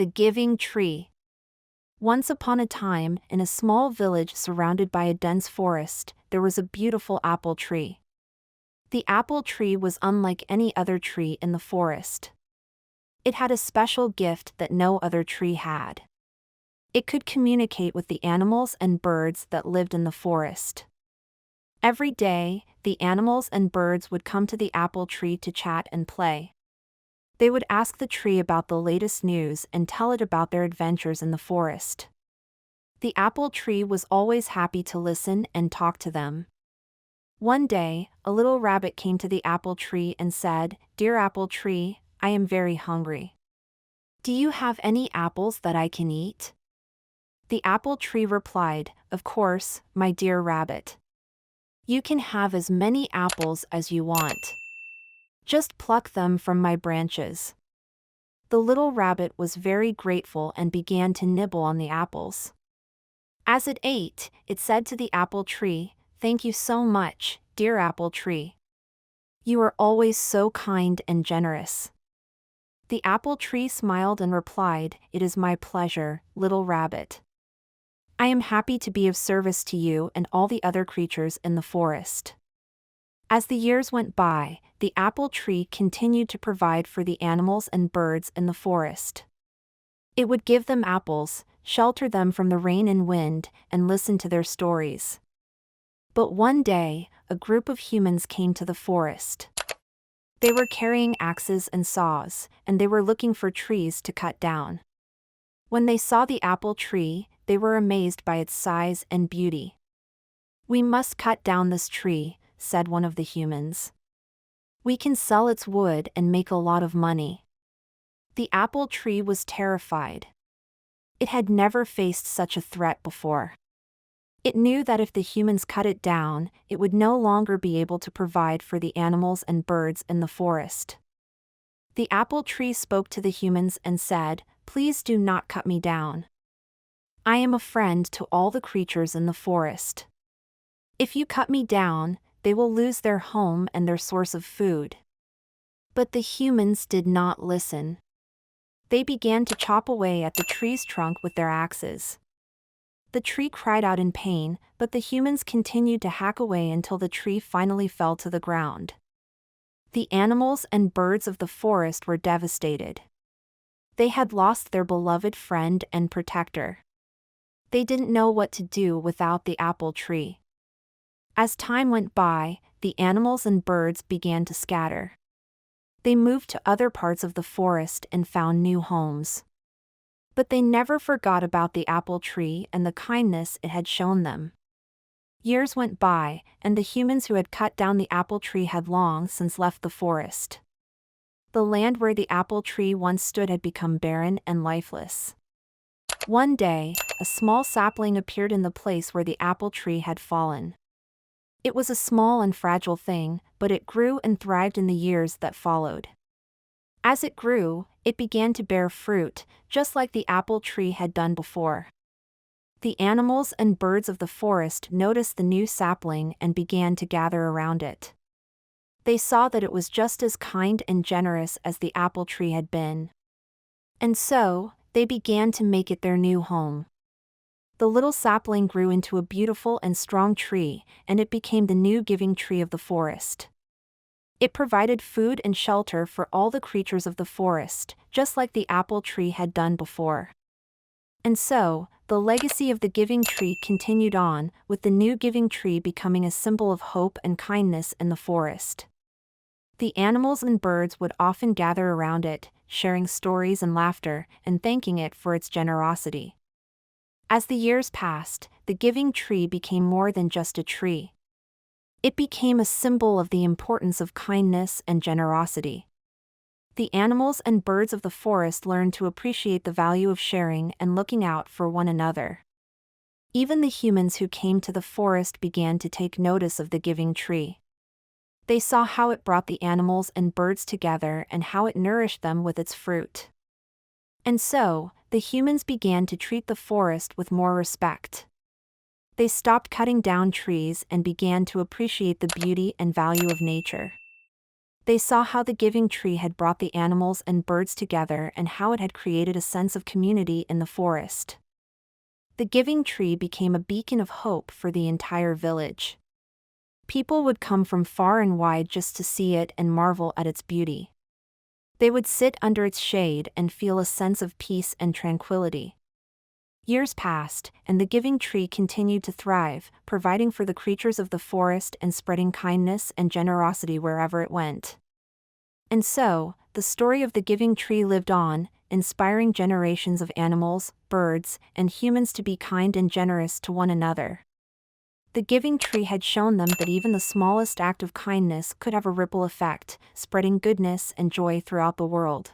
The giving tree. Once upon a time, in a small village surrounded by a dense forest, there was a beautiful apple tree. The apple tree was unlike any other tree in the forest. It had a special gift that no other tree had. It could communicate with the animals and birds that lived in the forest. Every day, the animals and birds would come to the apple tree to chat and play. They would ask the tree about the latest news and tell it about their adventures in the forest. The apple tree was always happy to listen and talk to them. One day, a little rabbit came to the apple tree and said, "Dear apple tree, I am very hungry. Do you have any apples that I can eat?" The apple tree replied, "Of course, my dear rabbit. You can have as many apples as you want. Just pluck them from my branches." The little rabbit was very grateful and began to nibble on the apples. As it ate, it said to the apple tree, "Thank you so much, dear apple tree. You are always so kind and generous." The apple tree smiled and replied, "It is my pleasure, little rabbit. I am happy to be of service to you and all the other creatures in the forest." As the years went by, the apple tree continued to provide for the animals and birds in the forest. It would give them apples, shelter them from the rain and wind, and listen to their stories. But one day, a group of humans came to the forest. They were carrying axes and saws, and they were looking for trees to cut down. When they saw the apple tree, they were amazed by its size and beauty. "We must cut down this tree," said one of the humans. "We can sell its wood and make a lot of money." The apple tree was terrified. It had never faced such a threat before. It knew that if the humans cut it down, it would no longer be able to provide for the animals and birds in the forest. The apple tree spoke to the humans and said, "Please do not cut me down. I am a friend to all the creatures in the forest. If you cut me down, they will lose their home and their source of food." But the humans did not listen. They began to chop away at the tree's trunk with their axes. The tree cried out in pain, but the humans continued to hack away until the tree finally fell to the ground. The animals and birds of the forest were devastated. They had lost their beloved friend and protector. They didn't know what to do without the apple tree. As time went by, the animals and birds began to scatter. They moved to other parts of the forest and found new homes. But they never forgot about the apple tree and the kindness it had shown them. Years went by, and the humans who had cut down the apple tree had long since left the forest. The land where the apple tree once stood had become barren and lifeless. One day, a small sapling appeared in the place where the apple tree had fallen. It was a small and fragile thing, but it grew and thrived in the years that followed. As it grew, it began to bear fruit, just like the apple tree had done before. The animals and birds of the forest noticed the new sapling and began to gather around it. They saw that it was just as kind and generous as the apple tree had been. And so, they began to make it their new home. The little sapling grew into a beautiful and strong tree, and it became the new giving tree of the forest. It provided food and shelter for all the creatures of the forest, just like the apple tree had done before. And so, the legacy of the giving tree continued on, with the new giving tree becoming a symbol of hope and kindness in the forest. The animals and birds would often gather around it, sharing stories and laughter, and thanking it for its generosity. As the years passed, the giving tree became more than just a tree. It became a symbol of the importance of kindness and generosity. The animals and birds of the forest learned to appreciate the value of sharing and looking out for one another. Even the humans who came to the forest began to take notice of the giving tree. They saw how it brought the animals and birds together and how it nourished them with its fruit. And so, the humans began to treat the forest with more respect. They stopped cutting down trees and began to appreciate the beauty and value of nature. They saw how the giving tree had brought the animals and birds together and how it had created a sense of community in the forest. The giving tree became a beacon of hope for the entire village. People would come from far and wide just to see it and marvel at its beauty. They would sit under its shade and feel a sense of peace and tranquility. Years passed, and the giving tree continued to thrive, providing for the creatures of the forest and spreading kindness and generosity wherever it went. And so, the story of the giving tree lived on, inspiring generations of animals, birds, and humans to be kind and generous to one another. The giving tree had shown them that even the smallest act of kindness could have a ripple effect, spreading goodness and joy throughout the world.